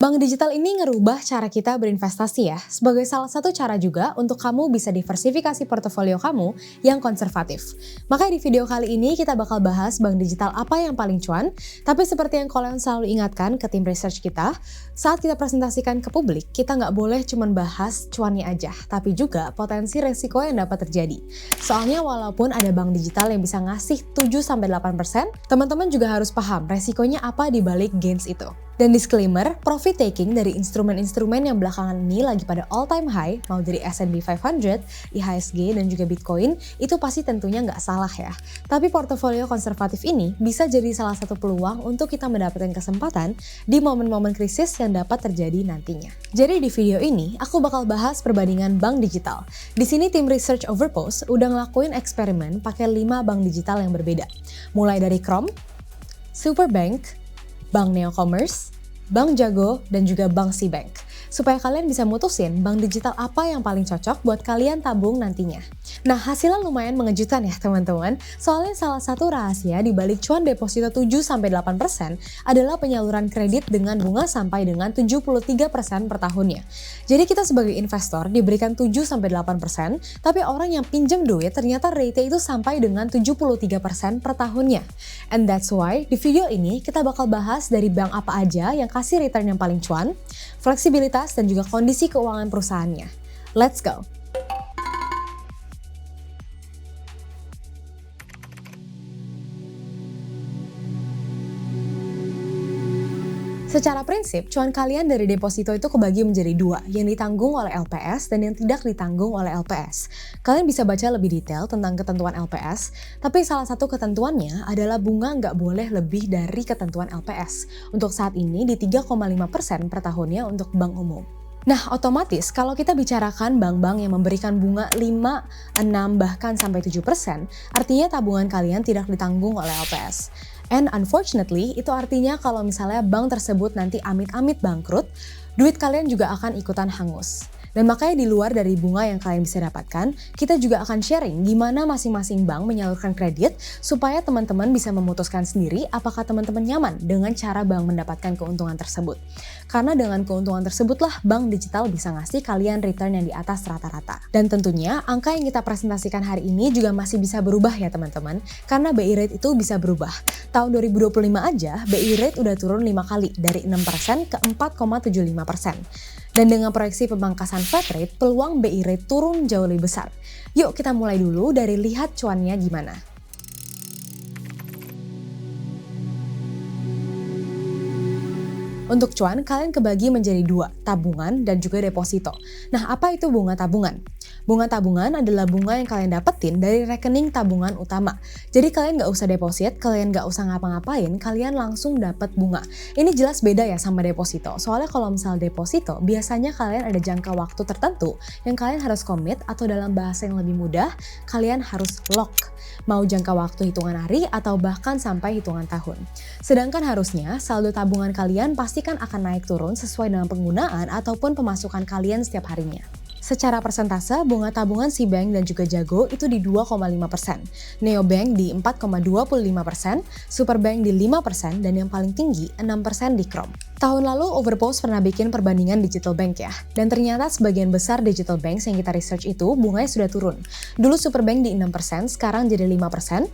Bank digital ini ngerubah cara kita berinvestasi ya, sebagai salah satu cara juga untuk kamu bisa diversifikasi portofolio kamu yang konservatif. Makanya di video kali ini kita bakal bahas bank digital apa yang paling cuan, tapi seperti yang kalian selalu ingatkan ke tim research kita, saat kita presentasikan ke publik, kita nggak boleh cuma bahas cuannya aja, tapi juga potensi resiko yang dapat terjadi. Soalnya walaupun ada bank digital yang bisa ngasih 7-8%, teman-teman juga harus paham resikonya apa di balik gains itu. Dan disclaimer, profit taking dari instrumen-instrumen yang belakangan ini lagi pada all time high, mau dari S&P 500, IHSG, dan juga Bitcoin, itu pasti tentunya nggak salah ya. Tapi portofolio konservatif ini bisa jadi salah satu peluang untuk kita mendapatkan kesempatan di momen-momen krisis yang dapat terjadi nantinya. Jadi di video ini, aku bakal bahas perbandingan bank digital. Di sini tim Research Overpost udah ngelakuin eksperimen pakai 5 bank digital yang berbeda. Mulai dari Chrome, Superbank, Bank Neocommerce, Bank Jago, dan juga Bank Cbank. Supaya kalian bisa mutusin bank digital apa yang paling cocok buat kalian tabung nantinya. Nah, hasilnya lumayan mengejutkan ya teman-teman. Soalnya salah satu rahasia di balik cuan deposito 7-8% adalah penyaluran kredit dengan bunga sampai dengan 73% per tahunnya. Jadi kita sebagai investor diberikan 7-8%, tapi orang yang pinjam duit ternyata rate itu sampai dengan 73% per tahunnya. And that's why di video ini kita bakal bahas dari bank apa aja yang kasih return yang paling cuan, fleksibilitas, dan juga kondisi keuangan perusahaannya. Let's go! Secara prinsip, cuan kalian dari deposito itu kebagi menjadi dua, yang ditanggung oleh LPS dan yang tidak ditanggung oleh LPS. Kalian bisa baca lebih detail tentang ketentuan LPS, tapi salah satu ketentuannya adalah bunga nggak boleh lebih dari ketentuan LPS. Untuk saat ini di 3,5% per tahunnya untuk bank umum. Nah, otomatis kalau kita bicarakan bank-bank yang memberikan bunga 5, 6, bahkan sampai 7%, artinya tabungan kalian tidak ditanggung oleh LPS. And unfortunately, itu artinya kalau misalnya bank tersebut nanti amit-amit bangkrut, duit kalian juga akan ikutan hangus. Dan makanya di luar dari bunga yang kalian bisa dapatkan, kita juga akan sharing gimana masing-masing bank menyalurkan kredit supaya teman-teman bisa memutuskan sendiri apakah teman-teman nyaman dengan cara bank mendapatkan keuntungan tersebut. Karena dengan keuntungan tersebutlah bank digital bisa ngasih kalian return yang di atas rata-rata. Dan tentunya angka yang kita presentasikan hari ini juga masih bisa berubah ya teman-teman, karena BI rate itu bisa berubah. Tahun 2025 aja, BI rate udah turun 5 kali dari 6% ke 4,75%. Dan dengan proyeksi pemangkasan Fed rate, peluang BI rate turun jauh lebih besar. Yuk kita mulai dulu dari lihat cuannya gimana. Untuk cuan, kalian kebagi menjadi dua, tabungan dan juga deposito. Nah, apa itu bunga tabungan? Bunga tabungan adalah bunga yang kalian dapetin dari rekening tabungan utama. Jadi kalian nggak usah deposit, kalian nggak usah ngapa-ngapain, kalian langsung dapat bunga. Ini jelas beda ya sama deposito. Soalnya kalau misal deposito, biasanya kalian ada jangka waktu tertentu yang kalian harus komit, atau dalam bahasa yang lebih mudah, kalian harus lock. Mau jangka waktu hitungan hari atau bahkan sampai hitungan tahun. Sedangkan harusnya saldo tabungan kalian pasti kan akan naik turun sesuai dengan penggunaan ataupun pemasukan kalian setiap harinya. Secara persentase, bunga tabungan Cbank dan juga Jago itu di 2,5%, Neobank di 4,25%, Superbank di 5%, dan yang paling tinggi 6% di Chrome. Tahun lalu Overpost pernah bikin perbandingan digital bank ya, dan ternyata sebagian besar digital banks yang kita research itu bunganya sudah turun. Dulu Superbank di 6%, sekarang jadi 5%,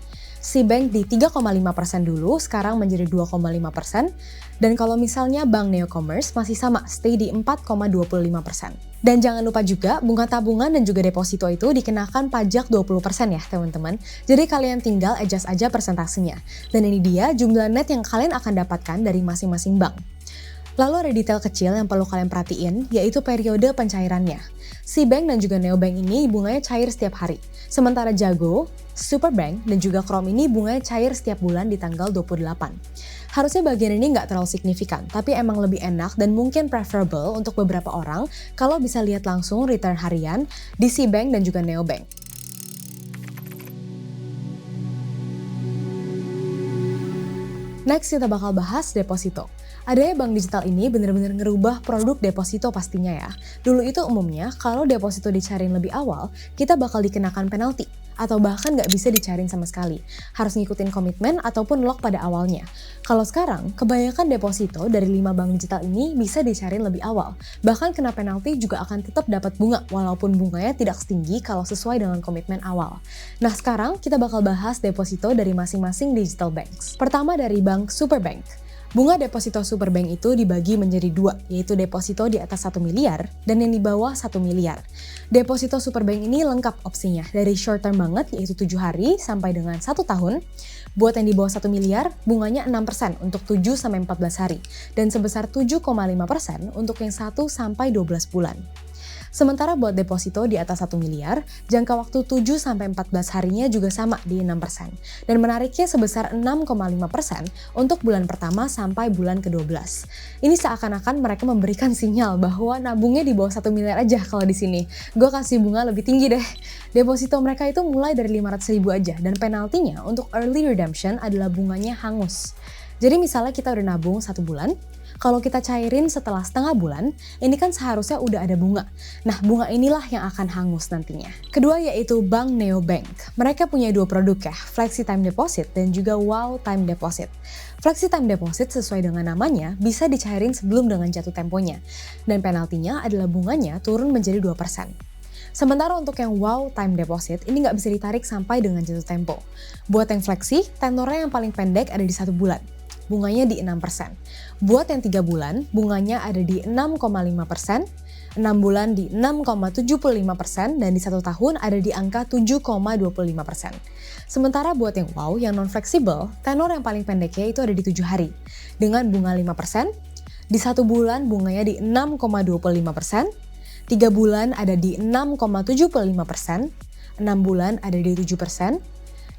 Cbank di 3,5% dulu, sekarang menjadi 2,5%, dan kalau misalnya Bank Neocommerce masih sama, stay di 4,25%. Dan jangan lupa juga, bunga tabungan dan juga deposito itu dikenakan pajak 20% ya teman-teman. Jadi kalian tinggal adjust aja persentasenya. Dan ini dia jumlah net yang kalian akan dapatkan dari masing-masing bank. Lalu ada detail kecil yang perlu kalian perhatiin, yaitu periode pencairannya. Cbank dan juga Neobank ini bunganya cair setiap hari. Sementara Jago, Superbank, dan juga Chrome ini bunganya cair setiap bulan di tanggal 28. Harusnya bagian ini nggak terlalu signifikan, tapi emang lebih enak dan mungkin preferable untuk beberapa orang kalau bisa lihat langsung return harian di Cbank dan juga Neobank. Next kita bakal bahas deposito. Adanya bank digital ini benar-benar ngerubah produk deposito pastinya ya. Dulu itu umumnya kalau deposito dicariin lebih awal, kita bakal dikenakan penalti. atau bahkan nggak bisa dicairin sama sekali. Harus ngikutin komitmen ataupun lock pada awalnya. Kalau sekarang, kebanyakan deposito dari 5 bank digital ini bisa dicairin lebih awal. Bahkan kena penalti juga akan tetap dapat bunga, walaupun bunganya tidak setinggi kalau sesuai dengan komitmen awal. Nah sekarang kita bakal bahas deposito dari masing-masing digital banks. Pertama dari Bank Superbank. Bunga deposito Superbank itu dibagi menjadi dua, yaitu deposito di atas 1 miliar dan yang di bawah 1 miliar. Deposito Superbank ini lengkap opsinya, dari short term banget yaitu 7 hari sampai dengan 1 tahun. Buat yang di bawah 1 miliar, bunganya 6% untuk 7-14 hari, dan sebesar 7,5% untuk yang 1-12 bulan. Sementara buat deposito di atas 1 miliar, jangka waktu 7-14 harinya juga sama di 6%. Dan menariknya sebesar 6,5% untuk bulan pertama sampai bulan ke-12. Ini seakan-akan mereka memberikan sinyal bahwa nabungnya di bawah 1 miliar aja kalau di sini. Gue kasih bunga lebih tinggi deh. Deposito mereka itu mulai dari 500.000 aja, dan penaltinya untuk early redemption adalah bunganya hangus. Jadi misalnya kita udah nabung 1 bulan, kalau kita cairin setelah setengah bulan, ini kan seharusnya udah ada bunga. Nah, bunga inilah yang akan hangus nantinya. Kedua yaitu Bank Neobank. Mereka punya 2 produk ya, Flexi Time Deposit dan juga Wow Time Deposit. Flexi Time Deposit sesuai dengan namanya bisa dicairin sebelum dengan jatuh temponya. Dan penaltinya adalah bunganya turun menjadi 2%. Sementara untuk yang Wow Time Deposit, ini nggak bisa ditarik sampai dengan jatuh tempo. Buat yang flexi, tenornya yang paling pendek ada di 1 bulan. Bunganya di 6%. Buat yang 3 bulan, bunganya ada di 6,5%, 6 bulan di 6,75%, dan di 1 tahun ada di angka 7,25%. Sementara buat yang wow, yang non-fleksibel, tenor yang paling pendeknya itu ada di 7 hari, dengan bunga 5%, di 1 bulan bunganya di 6,25%, 3 bulan ada di 6,75%, 6 bulan ada di 7%,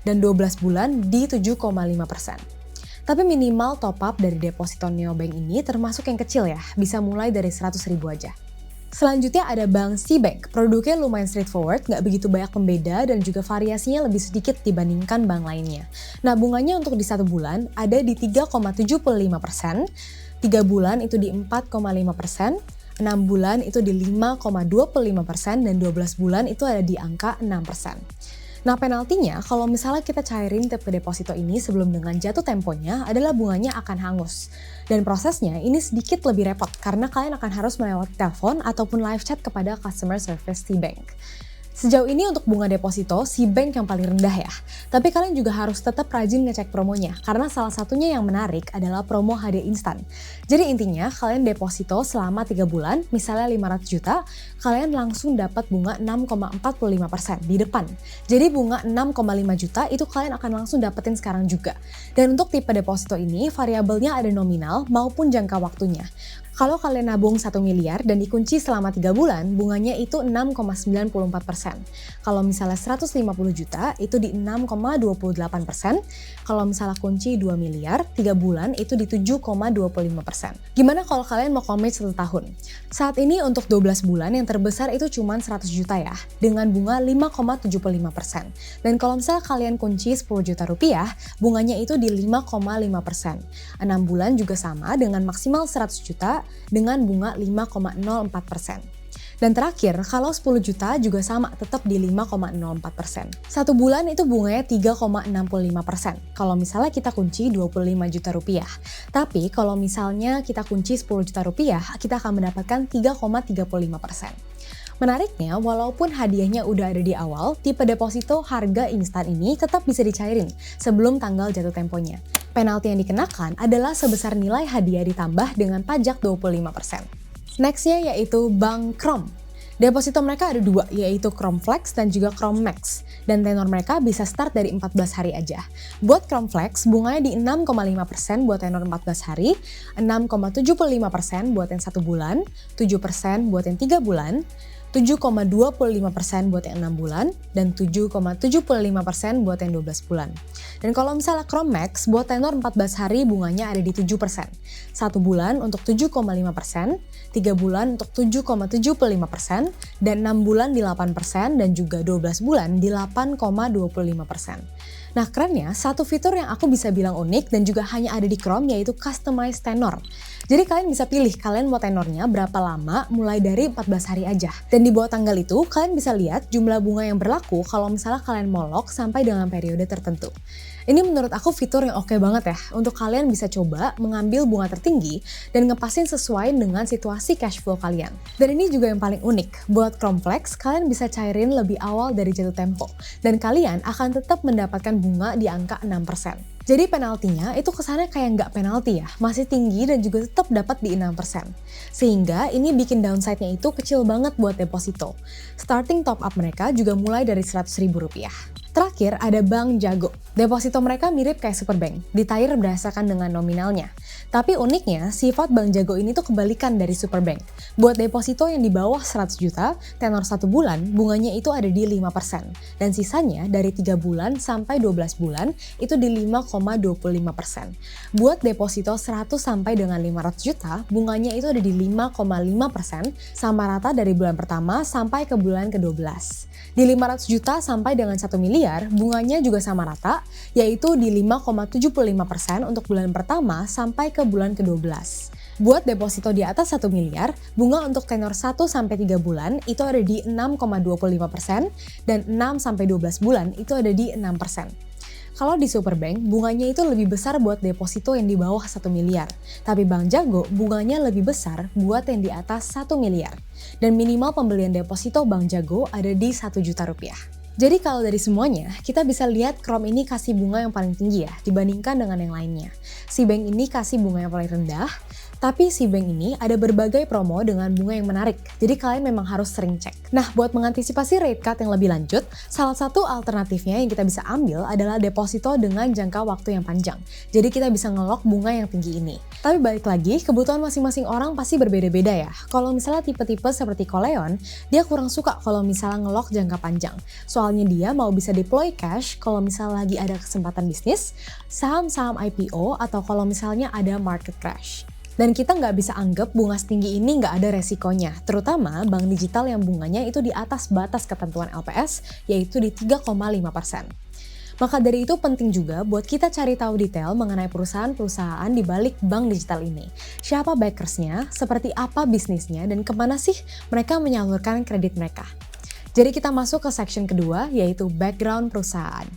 dan 12 bulan di 7,5%. Tapi minimal top up dari deposito Neobank ini termasuk yang kecil ya, bisa mulai dari 100.000 aja. Selanjutnya ada Bank Cbank, produknya lumayan straightforward, nggak begitu banyak pembeda dan juga variasinya lebih sedikit dibandingkan bank lainnya. Nah bunganya untuk di 1 bulan ada di 3,75%, 3 bulan itu di 4,5%, 6 bulan itu di 5,25%, dan 12 bulan itu ada di angka 6%. Nah penaltinya kalau misalnya kita cairin tipe deposito ini sebelum dengan jatuh temponya adalah bunganya akan hangus. Dan prosesnya ini sedikit lebih repot karena kalian akan harus melewati telepon ataupun live chat kepada customer service Cbank. Sejauh ini untuk bunga deposito, Cbank yang paling rendah ya. Tapi kalian juga harus tetap rajin ngecek promonya, karena salah satunya yang menarik adalah promo hadiah instan. Jadi intinya, kalian deposito selama 3 bulan, misalnya 500 juta, kalian langsung dapat bunga 6,45% di depan. Jadi bunga 6,5 juta itu kalian akan langsung dapetin sekarang juga. Dan untuk tipe deposito ini, variabelnya ada nominal maupun jangka waktunya. Kalau kalian nabung 1 miliar dan dikunci selama 3 bulan, bunganya itu 6,94%. Kalau misalnya 150 juta, itu di 6,28%. Kalau misalnya kunci 2 miliar, 3 bulan itu di 7,25%. Gimana kalau kalian mau komit 1 tahun? Saat ini untuk 12 bulan yang terbesar itu cuma 100 juta ya, dengan bunga 5,75%. Dan kalau misalnya kalian kunci 10 juta rupiah, bunganya itu di 5,5%. 6 bulan juga sama dengan maksimal 100 juta, dengan bunga 5,04%. Dan terakhir, kalau 10 juta juga sama, tetap di 5,04%. 1 bulan itu bunganya 3,65%. Kalau misalnya kita kunci 25 juta rupiah. Tapi kalau misalnya kita kunci 10 juta rupiah, kita akan mendapatkan 3,35%. Menariknya, walaupun hadiahnya udah ada di awal, tipe deposito harga instan ini tetap bisa dicairin sebelum tanggal jatuh temponya. Penalti yang dikenakan adalah sebesar nilai hadiah ditambah dengan pajak 25%. Nextnya yaitu Bank Krom. Deposito mereka ada 2, yaitu Krom Flex dan juga Krom Max. Dan tenor mereka bisa start dari 14 hari aja. Buat Krom Flex, bunganya di 6,5% buat tenor 14 hari, 6,75% buat yang 1 bulan, 7% buat yang 3 bulan, 7,25% buat yang 6 bulan, dan 7,75% buat yang 12 bulan. Dan kalau misalnya Krom Max, buat tenor 14 hari bunganya ada di 7%. 1 bulan untuk 7,5%, 3 bulan untuk 7,75%, dan 6 bulan di 8%, dan juga 12 bulan di 8,25%. Nah kerennya, satu fitur yang aku bisa bilang unik dan juga hanya ada di Chrome yaitu Customize Tenor. Jadi kalian bisa pilih kalian mau tenornya berapa lama, mulai dari 14 hari aja. Dan di bawah tanggal itu, kalian bisa lihat jumlah bunga yang berlaku kalau misalnya kalian mau lock sampai dengan periode tertentu. Ini menurut aku fitur yang oke banget ya, untuk kalian bisa coba mengambil bunga tertinggi dan ngepasin sesuai dengan situasi cash flow kalian. Dan ini juga yang paling unik, buat Chrome Flex, kalian bisa cairin lebih awal dari jatuh tempo, dan kalian akan tetap mendapatkan bunga di angka 6%. Jadi penaltinya itu kesannya kayak nggak penalti ya, masih tinggi dan juga tetap dapat di 6%. Sehingga ini bikin downside-nya itu kecil banget buat deposito. Starting top up mereka juga mulai dari Rp100.000. Terakhir ada Bank Jago. Deposito mereka mirip kayak Superbank, ditair berdasarkan dengan nominalnya. Tapi uniknya, sifat Bank Jago ini tuh kebalikan dari Superbank. Buat deposito yang di bawah 100 juta, tenor 1 bulan, bunganya itu ada di 5%. Dan sisanya dari 3 bulan sampai 12 bulan, itu di 5,25%. Buat deposito 100 sampai dengan 500 juta, bunganya itu ada di 5,5%, sama rata dari bulan pertama sampai ke bulan ke-12. Di 500 juta sampai dengan 1 miliar, bunganya juga sama rata, yaitu di 5,75% untuk bulan pertama sampai ke bulan ke-12. Buat deposito di atas 1 miliar, bunga untuk tenor 1 sampai 3 bulan itu ada di 6,25% dan 6 sampai 12 bulan itu ada di 6%. Kalau di Superbank, bunganya itu lebih besar buat deposito yang di bawah 1 miliar. Tapi Bank Jago, bunganya lebih besar buat yang di atas 1 miliar. Dan minimal pembelian deposito Bank Jago ada di 1 juta rupiah. Jadi kalau dari semuanya, kita bisa lihat Chrome ini kasih bunga yang paling tinggi ya, dibandingkan dengan yang lainnya. Si bank ini kasih bunga yang paling rendah, tapi si bank ini ada berbagai promo dengan bunga yang menarik, jadi kalian memang harus sering cek. Nah, buat mengantisipasi rate cut yang lebih lanjut, salah satu alternatifnya yang kita bisa ambil adalah deposito dengan jangka waktu yang panjang. Jadi kita bisa ngelok bunga yang tinggi ini. Tapi balik lagi, kebutuhan masing-masing orang pasti berbeda-beda ya. Kalau misalnya tipe-tipe seperti Koleon, dia kurang suka kalau misalnya ngelok jangka panjang. Soalnya dia mau bisa deploy cash kalau misalnya lagi ada kesempatan bisnis, saham-saham IPO, atau kalau misalnya ada market crash. Dan kita nggak bisa anggap bunga setinggi ini nggak ada resikonya, terutama bank digital yang bunganya itu di atas batas ketentuan LPS, yaitu di 3,5%. Maka dari itu penting juga buat kita cari tahu detail mengenai perusahaan-perusahaan di balik bank digital ini. Siapa backersnya, seperti apa bisnisnya, dan kemana sih mereka menyalurkan kredit mereka. Jadi kita masuk ke section kedua, yaitu background perusahaan.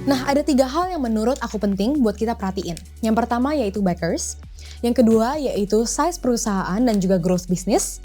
Nah, ada 3 hal yang menurut aku penting buat kita perhatiin. Yang pertama yaitu backers, yang kedua yaitu size perusahaan dan juga growth bisnis,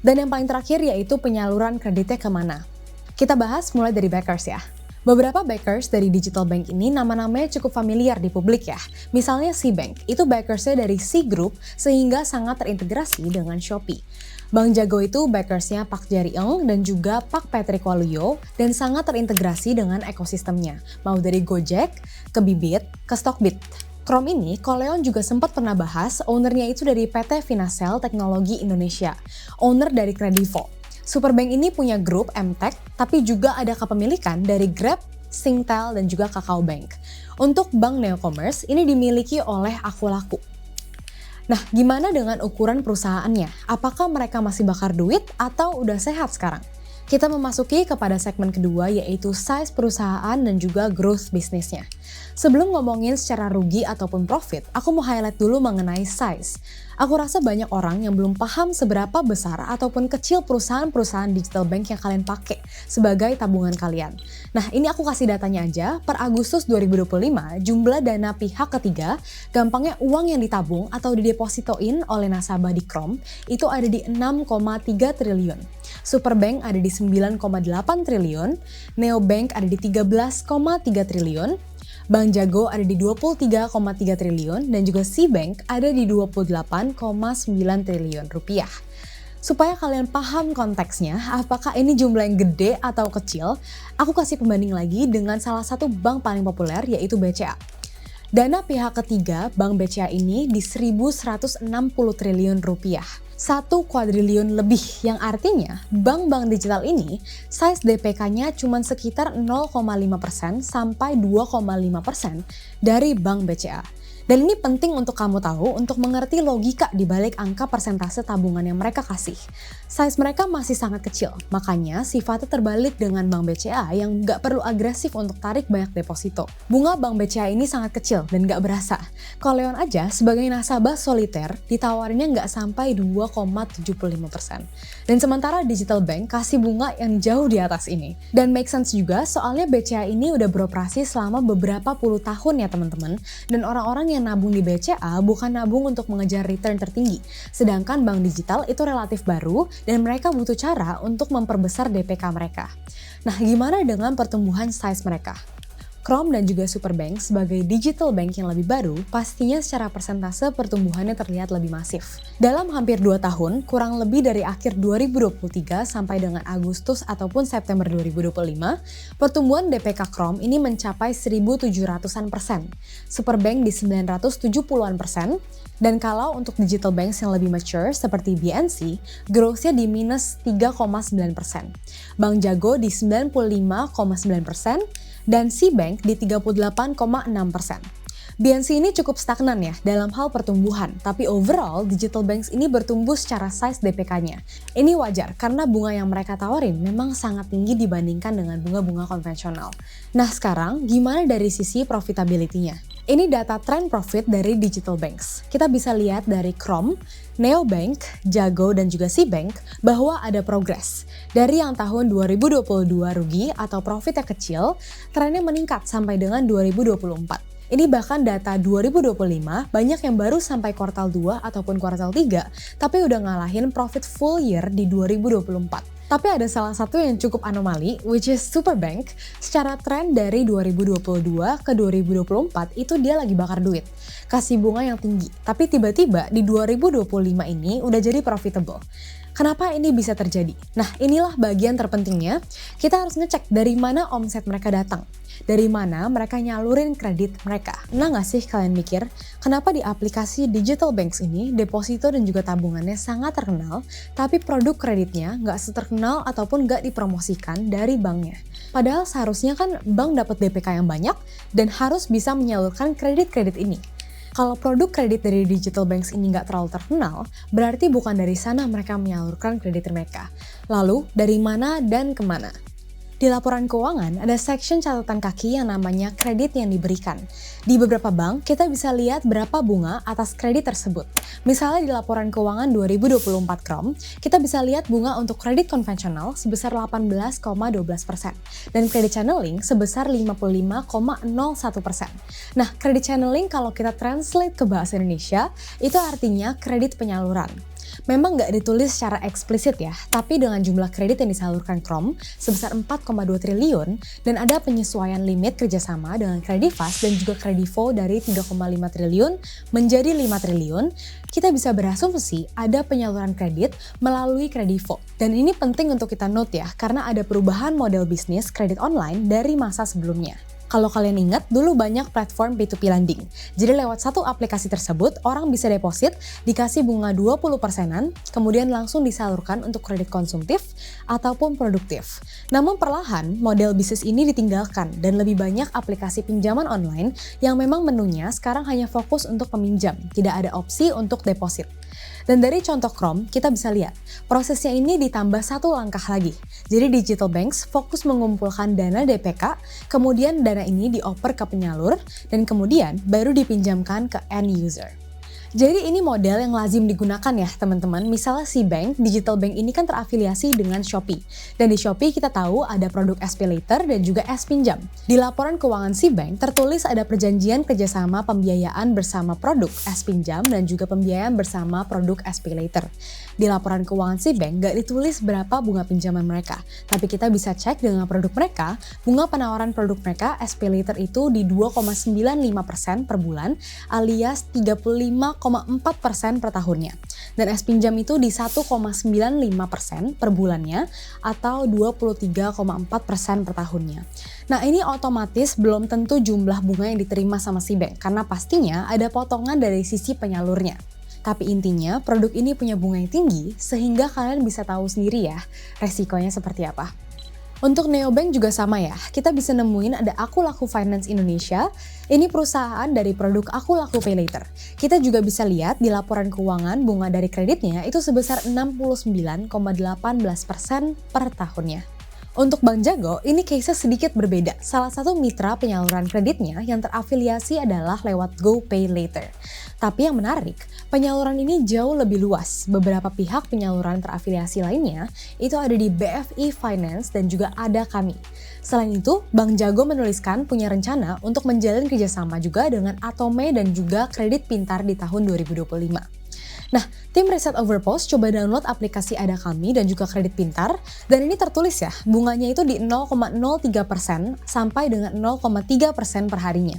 dan yang paling terakhir yaitu penyaluran kreditnya kemana. Kita bahas mulai dari backers ya. Beberapa backers dari digital bank ini nama-namanya cukup familiar di publik ya. Misalnya Cbank, itu backersnya dari C Group sehingga sangat terintegrasi dengan Shopee. Bank Jago itu backersnya Pak Jari Eng dan juga Pak Patrick Waluyo dan sangat terintegrasi dengan ekosistemnya. Mau dari Gojek, ke Bibit, ke Stockbit. Chrome ini, Koleon juga sempat pernah bahas, ownernya itu dari PT Finansel Teknologi Indonesia, owner dari Kredivo. Superbank ini punya grup Mtek, tapi juga ada kepemilikan dari Grab, Singtel, dan juga KakaoBank. Untuk Bank Neocommerce, ini dimiliki oleh Akulaku. Nah, gimana dengan ukuran perusahaannya? Apakah mereka masih bakar duit atau udah sehat sekarang? Kita memasuki kepada segmen kedua yaitu size perusahaan dan juga growth bisnisnya. Sebelum ngomongin secara rugi ataupun profit, aku mau highlight dulu mengenai size. Aku rasa banyak orang yang belum paham seberapa besar ataupun kecil perusahaan-perusahaan digital bank yang kalian pakai sebagai tabungan kalian. Nah, ini aku kasih datanya aja. Per Agustus 2025, jumlah dana pihak ketiga, gampangnya uang yang ditabung atau didepositoin oleh nasabah di Chrome, itu ada di 6,3 triliun. Superbank ada di 9,8 triliun, Neobank ada di 13,3 triliun, Bank Jago ada di 23,3 triliun, dan juga Cbank ada di 28,9 triliun rupiah. Supaya kalian paham konteksnya, apakah ini jumlah yang gede atau kecil, aku kasih pembanding lagi dengan salah satu bank paling populer yaitu BCA. Dana pihak ketiga Bank BCA ini di 1.160 triliun rupiah. 1 kuadriliun lebih, yang artinya bank-bank digital ini size DPK-nya cuma sekitar 0,5% sampai 2,5% dari Bank BCA. Dan ini penting untuk kamu tahu untuk mengerti logika di balik angka persentase tabungan yang mereka kasih. Size mereka masih sangat kecil, makanya sifatnya terbalik dengan Bank BCA yang nggak perlu agresif untuk tarik banyak deposito. Bunga Bank BCA ini sangat kecil dan nggak berasa. Koleon aja sebagai nasabah soliter ditawarinnya nggak sampai 2,75%. Dan sementara digital bank kasih bunga yang jauh di atas ini. Dan make sense juga soalnya BCA ini udah beroperasi selama beberapa puluh tahun ya teman-teman. Dan orang-orang yang nabung di BCA bukan nabung untuk mengejar return tertinggi. Sedangkan bank digital itu relatif baru dan mereka butuh cara untuk memperbesar DPK mereka. Nah, gimana dengan pertumbuhan size mereka? Krom dan juga Superbank sebagai digital bank yang lebih baru, pastinya secara persentase pertumbuhannya terlihat lebih masif. Dalam hampir 2 tahun, kurang lebih dari akhir 2023 sampai dengan Agustus ataupun September 2025, pertumbuhan DPK Krom ini mencapai 1.700-an%, Superbank di 970-an%, dan kalau untuk digital banks yang lebih mature seperti BNC, growth-nya di minus 3,9%, Bank Jago di 95,9%, dan Cbank di 38,6%. BNC ini cukup stagnan ya dalam hal pertumbuhan, tapi overall digital banks ini bertumbuh secara size DPK-nya. Ini wajar karena bunga yang mereka tawarin memang sangat tinggi dibandingkan dengan bunga-bunga konvensional. Nah sekarang gimana dari sisi profitability-nya? Ini data trend profit dari digital banks. Kita bisa lihat dari Krom, Neobank, Jago, dan juga Cbank bahwa ada progres. Dari yang tahun 2022 rugi atau profitnya kecil, trennya meningkat sampai dengan 2024. Ini bahkan data 2025 banyak yang baru sampai kuartal 2 ataupun kuartal 3, tapi udah ngalahin profit full year di 2024. Tapi ada salah satu yang cukup anomali, which is Superbank. Secara tren dari 2022 ke 2024 itu dia lagi bakar duit, kasih bunga yang tinggi. Tapi tiba-tiba di 2025 ini udah jadi profitable. Kenapa ini bisa terjadi? Nah, inilah bagian terpentingnya. Kita harus ngecek dari mana omset mereka datang. Dari mana mereka nyalurin kredit mereka. Nah nggak sih kalian mikir, kenapa di aplikasi digital banks ini, deposito dan juga tabungannya sangat terkenal, tapi produk kreditnya nggak seterkenal ataupun nggak dipromosikan dari banknya. Padahal seharusnya kan bank dapat DPK yang banyak dan harus bisa menyalurkan kredit-kredit ini. Kalau produk kredit dari digital banks ini nggak terlalu terkenal, berarti bukan dari sana mereka menyalurkan kredit mereka. Lalu, dari mana dan kemana? Di laporan keuangan, ada section catatan kaki yang namanya kredit yang diberikan. Di beberapa bank, kita bisa lihat berapa bunga atas kredit tersebut. Misalnya di laporan keuangan 2024 Krom, kita bisa lihat bunga untuk kredit konvensional sebesar 18,12% dan kredit channeling sebesar 55,01%. Nah, kredit channeling kalau kita translate ke bahasa Indonesia, itu artinya kredit penyaluran. Memang nggak ditulis secara eksplisit ya, tapi dengan jumlah kredit yang disalurkan Krom sebesar 4,2 triliun dan ada penyesuaian limit kerjasama dengan Kredivas dan juga Kredivo dari 3,5 triliun menjadi 5 triliun, kita bisa berasumsi ada penyaluran kredit melalui Kredivo. Dan ini penting untuk kita note ya, karena ada perubahan model bisnis kredit online dari masa sebelumnya. Kalau kalian ingat, dulu banyak platform P2P lending. Jadi lewat satu aplikasi tersebut, orang bisa deposit, dikasih bunga 20%-an, kemudian langsung disalurkan untuk kredit konsumtif ataupun produktif. Namun perlahan, model bisnis ini ditinggalkan dan lebih banyak aplikasi pinjaman online yang memang menunya sekarang hanya fokus untuk peminjam, tidak ada opsi untuk deposit. Dan dari contoh Krom, kita bisa lihat, prosesnya ini ditambah satu langkah lagi. Jadi digital banks fokus mengumpulkan dana DPK, kemudian dana ini dioper ke penyalur, dan kemudian baru dipinjamkan ke end user. Jadi ini model yang lazim digunakan ya teman-teman. Misalnya Cbank, digital bank ini kan terafiliasi dengan Shopee. Dan di Shopee kita tahu ada produk SPayLater dan juga S-Pinjam. Di laporan keuangan Cbank tertulis ada perjanjian kerjasama pembiayaan bersama produk S-Pinjam dan juga pembiayaan bersama produk SPayLater. Di laporan keuangan Cbank nggak ditulis berapa bunga pinjaman mereka. Tapi kita bisa cek dengan produk mereka, bunga penawaran produk mereka SPayLater itu di 2,95% per bulan alias 35,4% per tahunnya. Dan S-Pinjam itu di 1,95% per bulannya atau 23,4% per tahunnya. Nah ini otomatis belum tentu jumlah bunga yang diterima sama si bank karena pastinya ada potongan dari sisi penyalurnya. Tapi intinya produk ini punya bunga yang tinggi sehingga kalian bisa tahu sendiri ya resikonya seperti apa. Untuk neobank juga sama ya, kita bisa nemuin ada Aku Laku Finance Indonesia, ini perusahaan dari produk Aku Laku Pay Later. Kita juga bisa lihat di laporan keuangan bunga dari kreditnya itu sebesar 69,18% per tahunnya. Untuk Bank Jago, ini case-nya sedikit berbeda. Salah satu mitra penyaluran kreditnya yang terafiliasi adalah lewat GoPay Later. Tapi yang menarik, penyaluran ini jauh lebih luas. Beberapa pihak penyaluran terafiliasi lainnya itu ada di BFI Finance dan juga ada kami. Selain itu, Bank Jago menuliskan punya rencana untuk menjalin kerjasama juga dengan Atome dan juga Kredit Pintar di tahun 2025. Nah, tim riset Overpost coba download aplikasi Ada Kami dan juga Kredit Pintar, dan ini tertulis ya, bunganya itu di 0,03% sampai dengan 0,3% per harinya.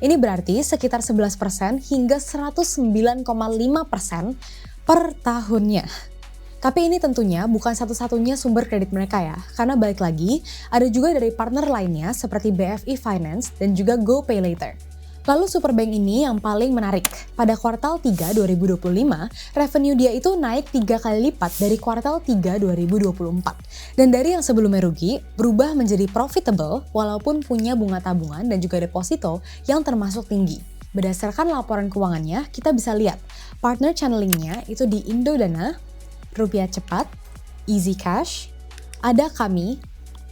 Ini berarti sekitar 11% hingga 109,5% per tahunnya. Tapi ini tentunya bukan satu-satunya sumber kredit mereka ya, karena balik lagi, ada juga dari partner lainnya seperti BFI Finance dan juga GoPay Later. Lalu Superbank ini yang paling menarik. Pada kuartal 3 2025, revenue dia itu naik 3 kali lipat dari kuartal 3 2024. Dan dari yang sebelumnya rugi, berubah menjadi profitable walaupun punya bunga tabungan dan juga deposito yang termasuk tinggi. Berdasarkan laporan keuangannya, kita bisa lihat partner channelingnya itu di Indodana, Rupiah Cepat, Easy Cash, Ada Kami,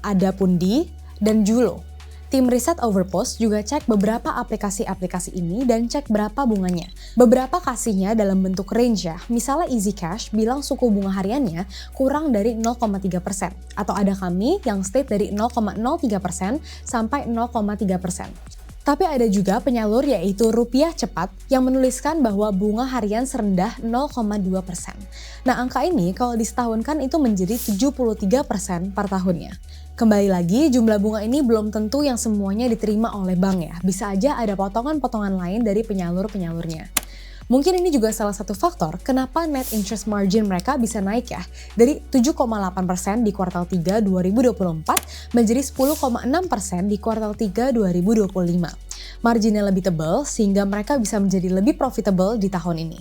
Ada Pundi, dan Julo. Tim riset Overpost juga cek beberapa aplikasi-aplikasi ini dan cek berapa bunganya. Beberapa kasihnya dalam bentuk range ya, misalnya Easy Cash bilang suku bunga hariannya kurang dari 0,3%, atau Ada Kami yang state dari 0,03% sampai 0,3%. Tapi ada juga penyalur yaitu Rupiah Cepat yang menuliskan bahwa bunga harian serendah 0,2%. Nah, angka ini kalau disetahunkan itu menjadi 73% per tahunnya. Kembali lagi, jumlah bunga ini belum tentu yang semuanya diterima oleh bank ya. Bisa aja ada potongan-potongan lain dari penyalur-penyalurnya. Mungkin ini juga salah satu faktor kenapa net interest margin mereka bisa naik ya. Dari 7,8% di kuartal 3 2024 menjadi 10,6% di kuartal 3 2025. Marginnya lebih tebal sehingga mereka bisa menjadi lebih profitable di tahun ini.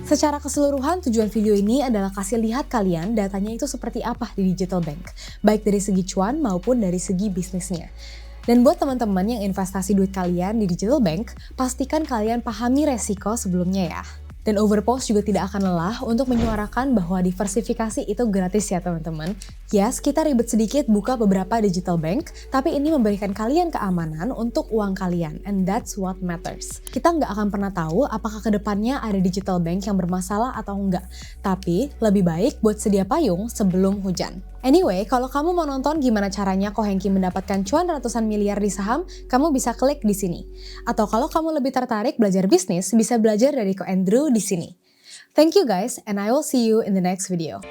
Secara keseluruhan, tujuan video ini adalah kasih lihat kalian datanya itu seperti apa di digital bank, baik dari segi cuan maupun dari segi bisnisnya. Dan buat teman-teman yang investasi duit kalian di digital bank, pastikan kalian pahami resiko sebelumnya ya. Dan Overpost juga tidak akan lelah untuk menyuarakan bahwa diversifikasi itu gratis ya teman-teman. Yes, kita ribet sedikit buka beberapa digital bank, tapi ini memberikan kalian keamanan untuk uang kalian, and that's what matters. Kita nggak akan pernah tahu apakah kedepannya ada digital bank yang bermasalah atau enggak, tapi lebih baik buat sedia payung sebelum hujan. Anyway, kalau kamu mau nonton gimana caranya Ko Hengki mendapatkan cuan ratusan miliar di saham, kamu bisa klik di sini. Atau kalau kamu lebih tertarik belajar bisnis, bisa belajar dari Ko Andrew di sini. Thank you guys, and I will see you in the next video.